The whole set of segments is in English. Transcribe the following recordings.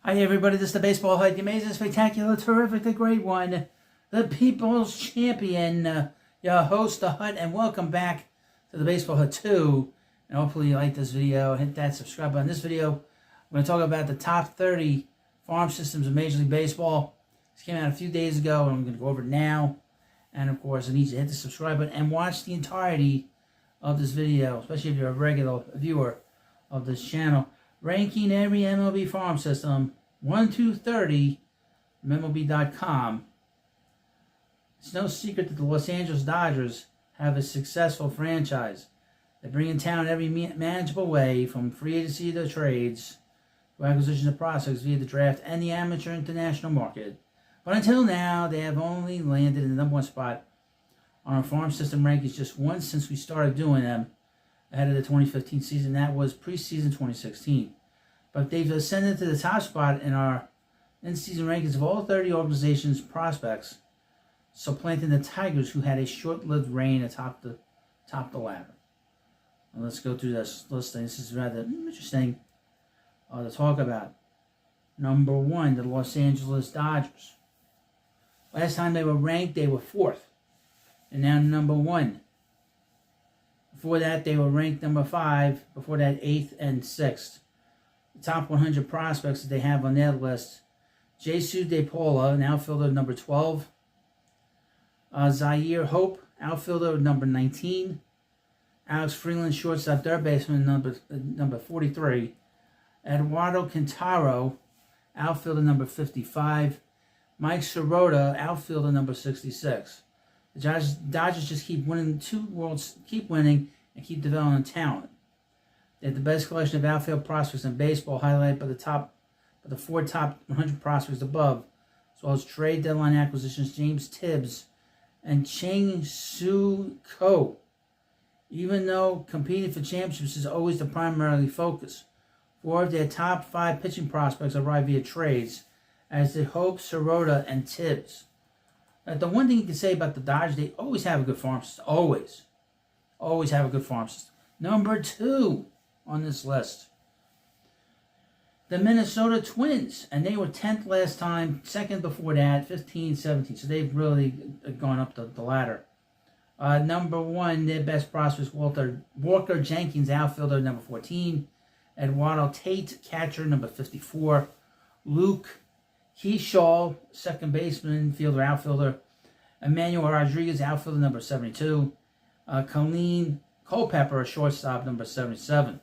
Hi everybody, this is the Baseball Hut, the amazing, spectacular, terrific, the great one, the People's Champion, your host, the Hut, and welcome back to the Baseball Hut 2. And hopefully you like this video, hit that subscribe button. This video, I'm going to talk about the top 30 farm systems of Major League Baseball. This came out a few days ago, and I'm going to go over it now. And of course, I need you to hit the subscribe button and watch the entirety of this video, especially if you're a regular viewer of this channel. Ranking every MLB farm system 1 to 30 from MLB.com. It's no secret that the Los Angeles Dodgers have a successful franchise. They bring in talent every manageable way, from free agency to trades, to acquisition of prospects via the draft and the amateur international market. But until now, they have only landed in the number one spot on our farm system rankings just once since we started doing them ahead of the 2015 season. That was preseason 2016. But they've ascended to the top spot in our in-season rankings of all 30 organizations' prospects, supplanting the Tigers, who had a short-lived reign atop the ladder. And let's go through this listing. This is rather interesting to talk about. Number 1, the Los Angeles Dodgers. Last time they were ranked, they were 4th. And now number 1. Before that, they were ranked number 5. Before that, 8th and 6th. The top 100 prospects that they have on their list: Jesus De Paula, an outfielder, number 12. Zaire Hope, outfielder, number 19. Alex Freeland, shortstop, third baseman, number 43. Eduardo Quintero, outfielder, number 55. Mike Sirota, outfielder, number 66. The Dodgers just keep winning keep winning and keep developing talent. They have the best collection of outfield prospects in baseball, highlighted by the 4 top 100 prospects above, as well as trade deadline acquisitions James Tibbs and Chang Soo Ko. Even though competing for championships is always the primary focus, 4 of their top 5 pitching prospects arrive via trades, as did Hope, Sirota, and Tibbs. The one thing you can say about the Dodgers, they always have a good farm system. Always have a good farm system. Number 2 on this list, the Minnesota Twins. And they were 10th last time, 2nd before that, 15, 17. So they've really gone up the ladder. Number 1, their best prospects: Walker Jenkins, outfielder, number 14. Eduardo Tate, catcher, number 54. Luke Kershaw, second baseman, fielder, outfielder. Emmanuel Rodriguez, outfielder, number 72. Colleen Culpepper, a shortstop, number 77.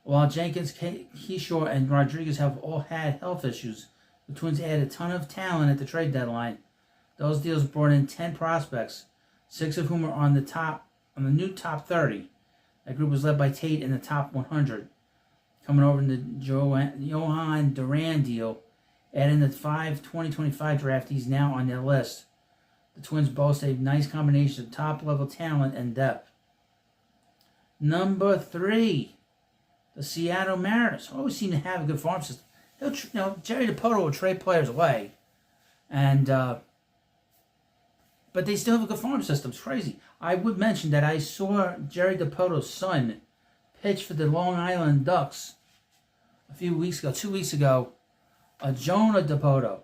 While Jenkins, Kershaw, and Rodriguez have all had health issues, the Twins added a ton of talent at the trade deadline. Those deals brought in 10 prospects, 6 of whom are on the new top 30. That group was led by Tate in the top 100. Coming over in the Johan Duran deal, adding the 5 2025 draftees now on their list. The Twins boast a nice combination of top-level talent and depth. Number 3, the Seattle Mariners. Always seem to have a good farm system. Jerry Dipoto will trade players away, but they still have a good farm system. It's crazy. I would mention that I saw Jerry Dipoto's son pitch for the Long Island Ducks a few weeks ago, 2 weeks ago. Jonah Dipoto.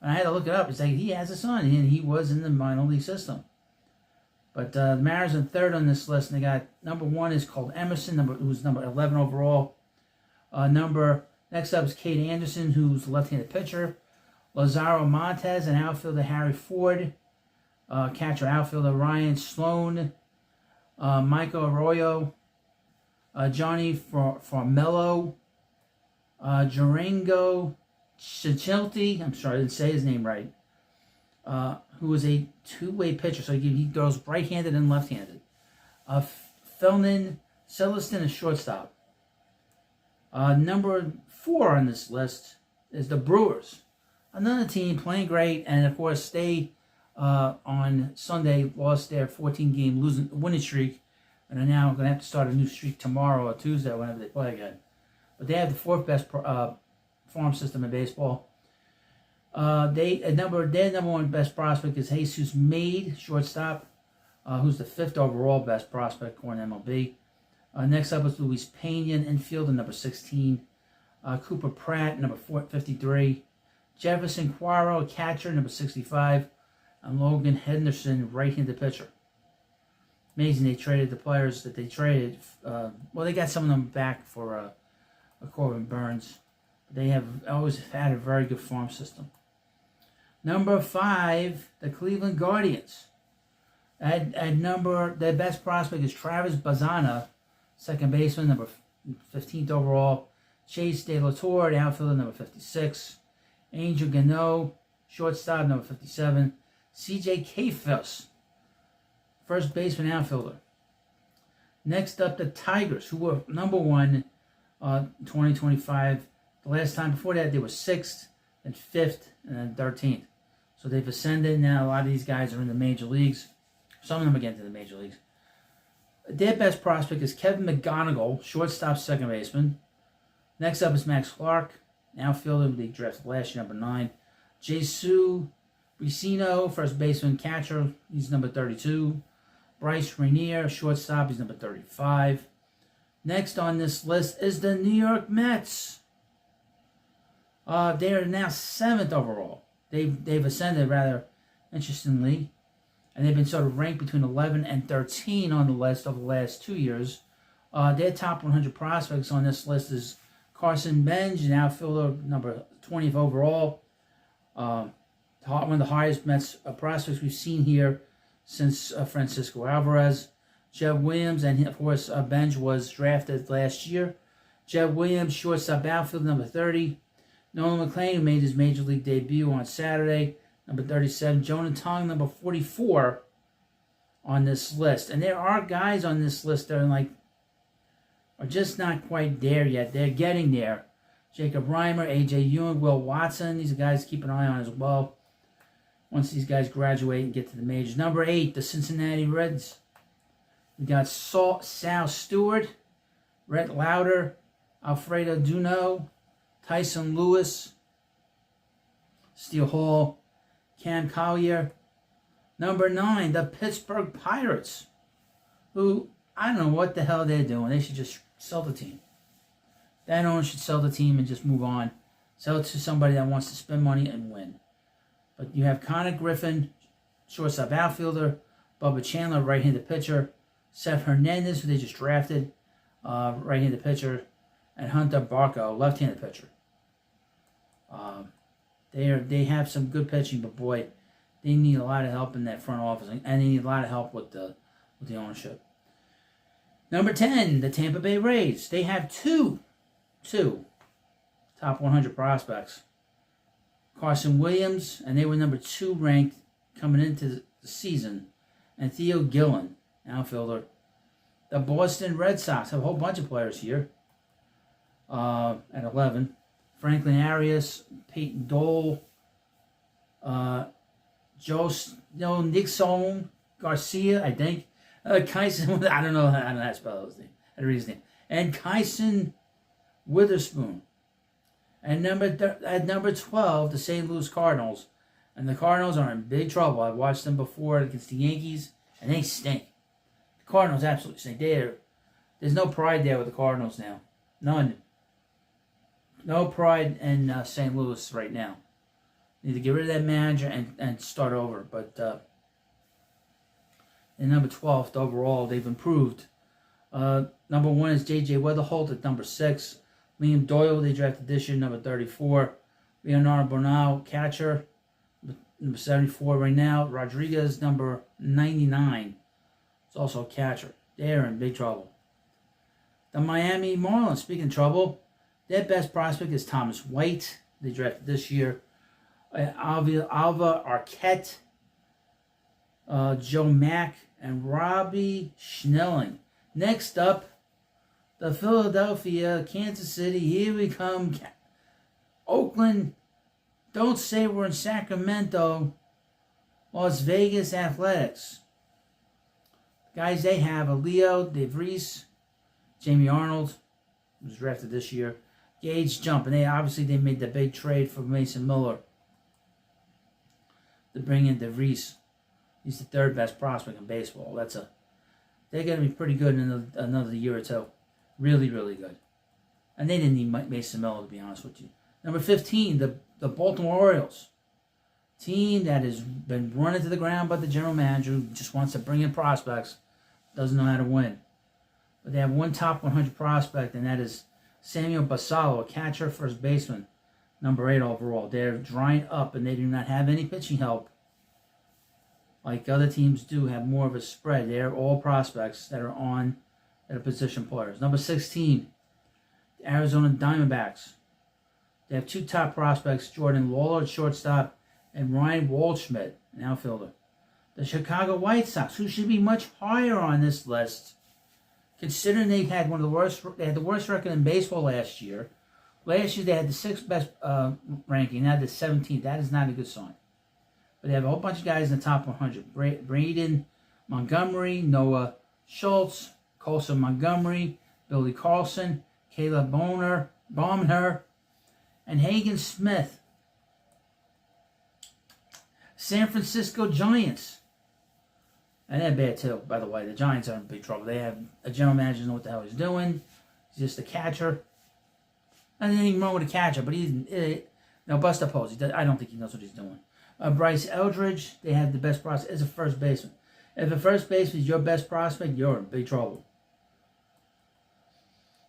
And I had to look it up. It's like he has a son, and he was in the minor league system. But the Mariners are 3rd on this list, and they got number 1 is called Emerson, who's number 11 overall. Next up is Kate Anderson, who's a left-handed pitcher. Lazaro Montez, and outfielder Harry Ford. Catcher, outfielder Ryan Sloan. Michael Arroyo. Johnny Formello. Durango Chichelti, I'm sorry, I didn't say his name right, who is a two-way pitcher, so he goes right-handed and left-handed. Felman Celestin, a shortstop. Number 4 on this list is the Brewers. Another team playing great, and of course they, on Sunday, lost their 14-game winning streak, and are now going to have to start a new streak tomorrow or Tuesday, whenever they play again. But they have the 4th best farm system in baseball. Their number 1 best prospect is Jesus Made, shortstop, who's the 5th overall best prospect according to MLB. Next up is Luis Pena, infielder, number 16. Cooper Pratt, number 53. Jefferson Quaro, catcher, number 65. And Logan Henderson, right-handed pitcher. Amazing they traded the players that they traded. Well, they got some of them back for a Corbin Burns. They have always had a very good farm system. Number 5, the Cleveland Guardians. Their best prospect is Travis Bazzana, second baseman, number 15th overall. Chase De La Torre, outfielder, number 56. Angel Gano, shortstop, number 57. CJ Kayfus, first baseman, outfielder. Next up, the Tigers, who were number 1 2025. The last time before that, they were 6th, then 5th, and then 13th. So they've ascended. Now a lot of these guys are in the major leagues. Some of them are getting to the major leagues. Their best prospect is Kevin McGonigal, shortstop, second baseman. Next up is Max Clark, outfielder, they drafted last year, number 9. Jesus Ricino, first baseman, catcher, he's number 32. Bryce Rainier, shortstop, he's number 35. Next on this list is the New York Mets. They are now 7th overall. They've ascended rather interestingly, and they've been sort of ranked between 11 and 13 on the list over the last 2 years. Their top 100 prospects on this list is Carson Bench, an outfielder, number 20th overall. One of the highest Mets prospects we've seen here since Francisco Alvarez. Jeb Williams, and of course Bench was drafted last year. Jeb Williams, shortstop, outfielder, number 30. Nolan McLean, who made his major league debut on Saturday, number 37. Jonah Tong, number 44 on this list. And there are guys on this list that are just not quite there yet. They're getting there. Jacob Reimer, A.J. Ewing, Will Watson. These are guys to keep an eye on as well once these guys graduate and get to the majors. Number 8, the Cincinnati Reds. We got Sal Stewart, Rhett Lauder, Alfredo Duno, Tyson Lewis, Steele Hall, Cam Collier. Number 9, the Pittsburgh Pirates, who, I don't know what the hell they're doing. They should just sell the team. That owner should sell the team and just move on. Sell it to somebody that wants to spend money and win. But you have Connor Griffin, shortstop, outfielder, Bubba Chandler, right-handed pitcher, Seth Hernandez, who they just drafted, right-handed pitcher, and Hunter Barco, left-handed pitcher. They have some good pitching, but boy, they need a lot of help in that front office, and they need a lot of help with the ownership. Number 10, the Tampa Bay Rays. They have two top 100 prospects. Carson Williams, and they were number 2 ranked coming into the season, and Theo Gillen, outfielder. The Boston Red Sox have a whole bunch of players here at 11. Franklin Arias, Peyton Dole, Nixon Garcia, I think. Kyson, I don't know how to spell his name. I read his name. And Kyson Witherspoon. And at number 12, the St. Louis Cardinals. And the Cardinals are in big trouble. I've watched them before against the Yankees, and they stink. The Cardinals absolutely stink. There's no pride there with the Cardinals now. None. No pride in St. Louis right now. Need to get rid of that manager and start over. But in number 12th overall, they've improved. Number 1 is J.J. Weatherholt at number 6. Liam Doyle, they drafted this year, number 34. Leonardo Bernal, catcher, number 74 right now. Rodriguez, number 99. It's also a catcher. They're in big trouble. The Miami Marlins, speaking of trouble, their best prospect is Thomas White. They drafted this year. Alva Arquette, Joe Mack, and Robbie Schnelling. Next up, the Philadelphia, Kansas City, here we come. Oakland, don't say we're in Sacramento. Las Vegas Athletics. Guys they have are Leo DeVries, Jamie Arnold, who was drafted this year. Gage Jump, and they made the big trade for Mason Miller to bring in DeVries. He's the 3rd best prospect in baseball. They're going to be pretty good in another year or two. Really, really good. And they didn't need Mason Miller, to be honest with you. Number 15, the Baltimore Orioles. Team that has been run into the ground by the general manager who just wants to bring in prospects, doesn't know how to win. But they have one top 100 prospect, and that is Samuel Basallo, a catcher, first baseman, number 8 overall. They're drying up, and they do not have any pitching help. Like other teams do, have more of a spread. They're all prospects that are position players. Number 16, the Arizona Diamondbacks. They have 2 top prospects, Jordan Lawler at shortstop and Ryan Waldschmidt, an outfielder. The Chicago White Sox, who should be much higher on this list, considering they had the worst record in baseball last year. Last year they had the 6th best ranking, now the 17th. That is not a good sign. But they have a whole bunch of guys in the top 100. Braden Montgomery, Noah Schultz, Colson Montgomery, Billy Carlson, Caleb Baumner, and Hagen Smith. San Francisco Giants. And they're bad too, by the way. The Giants are in big trouble. They have a general manager who knows what the hell he's doing. He's just a catcher. And anything wrong with a catcher, but Buster Posey. I don't think he knows what he's doing. Bryce Eldridge, they have the best prospect as a first baseman. If a first baseman is your best prospect, you're in big trouble.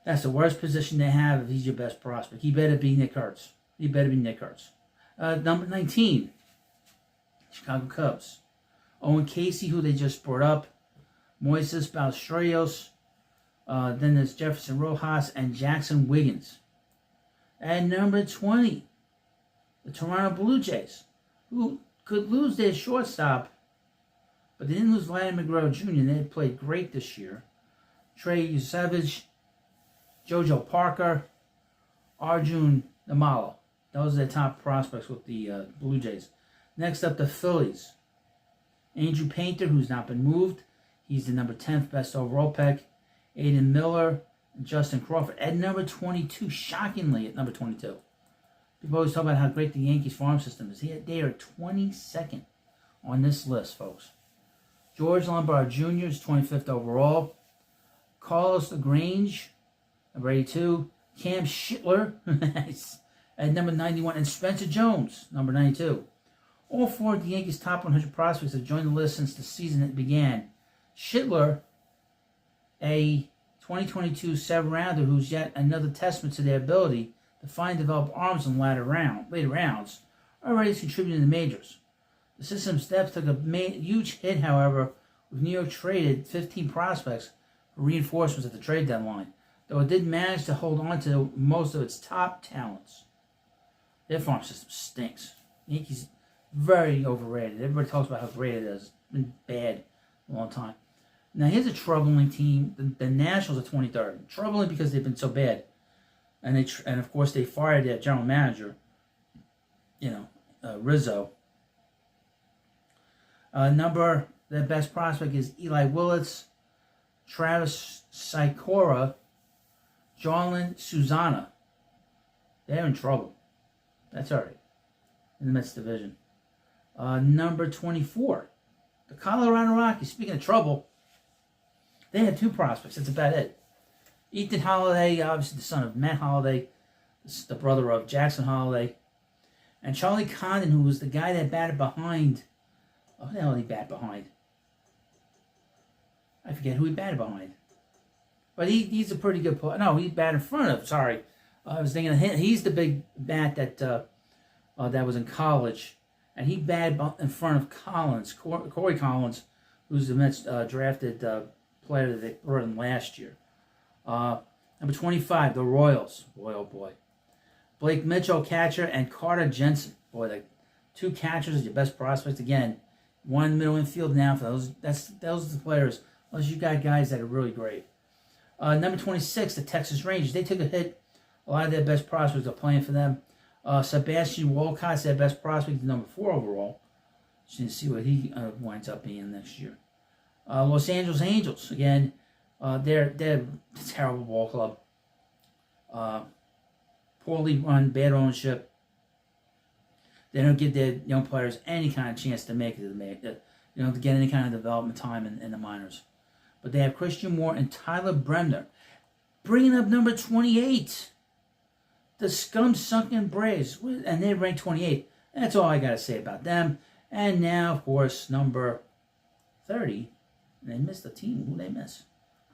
That's the worst position they have if he's your best prospect. He better be Nick Kurtz. Number 19, Chicago Cubs. Owen Casey, who they just brought up. Moises Ballesteros. Then there's Jefferson Rojas and Jackson Wiggins. At number 20, the Toronto Blue Jays, who could lose their shortstop, but they didn't lose Vladimir Guerrero Jr. They played great this year. Trey Yusevich, Jojo Parker, Arjun Namala. Those are their top prospects with the Blue Jays. Next up, the Phillies. Andrew Painter, who's not been moved. He's the number 10th best overall pick. Aiden Miller and Justin Crawford at number 22. Shockingly, at number 22. People always talk about how great the Yankees farm system is. They are 22nd on this list, folks. George Lombard Jr. is 25th overall. Carlos LaGrange, number 82. Cam Schittler at number 91. And Spencer Jones, number 92. All 4 of the Yankees' top 100 prospects have joined the list since the season began. Schittler, a 2022 7-rounder who's yet another testament to their ability to find and develop arms in later rounds, already contributing to the majors. The system's depth took a huge hit, however, with New York traded 15 prospects for reinforcements at the trade deadline, though it did manage to hold on to most of its top talents. Their farm system stinks. The Yankees very overrated. Everybody talks about how great it is. It's been bad a long time. Now here's a troubling team. The Nationals are 23rd. Troubling because they've been so bad. And of course they fired their general manager, Rizzo. Their best prospect is Eli Willits, Travis Sikora, Jarlin Susana. They're in trouble. That's all right. In the Mets division. Number 24, the Colorado Rockies. Speaking of trouble, they had 2 prospects. That's about it. Ethan Holiday, obviously the son of Matt Holiday, the brother of Jackson Holiday, and Charlie Condon, who was the guy that batted behind. Oh, who the hell did he bat behind? I forget who he batted behind. But he's a pretty good player. No, he batted in front of. Sorry, I was thinking of him. He's the big bat that was in college. And he batted in front of Corey Collins, who's the Mets drafted player that they brought in last year. Number 25, the Royals. Boy, oh boy. Blake Mitchell, catcher, and Carter Jensen. Boy, the 2 catchers are your best prospects. Again, 1 middle infield now for those. Those are the players. Unless you got guys that are really great. Number 26, the Texas Rangers. They took a hit. A lot of their best prospects are playing for them. Sebastian Walcott's their best prospect, number 4 overall. So you can see what he winds up being next year. Los Angeles Angels, again, they're a terrible ball club. Poorly run, bad ownership. They don't give their young players any kind of chance to make it to get any kind of development time in the minors. But they have Christian Moore and Tyler Bremner. Bringing up number 28. the scum-sucking Braves, and they ranked 28th. That's all I got to say about them. And now, of course, number 30. They missed a team. Who did they miss?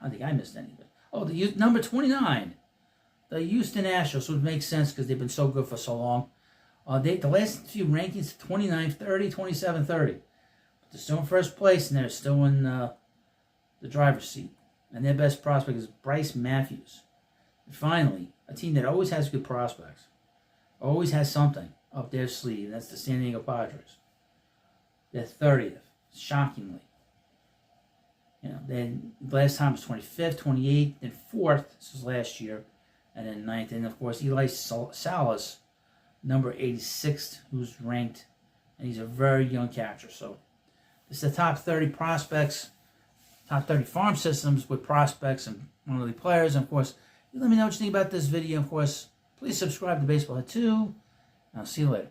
I don't think I missed anything. Oh, number 29. The Houston Astros, would make sense because they've been so good for so long. The last few rankings, 29, 30, 27, 30. But they're still in first place, and they're still in the driver's seat. And their best prospect is Bryce Matthews. And finally, a team that always has good prospects, always has something up their sleeve, and that's the San Diego Padres. They're 30th, shockingly. Then last time was 25th, 28th, then 4th. This was last year. And then 9th. And, of course, Eli Salas, number 86th, who's ranked. And he's a very young catcher. So this is the top 30 prospects, top 30 farm systems with prospects and minor league players. And, of course, let me know what you think about this video. Of course, please subscribe to Baseball Head 2. I'll see you later.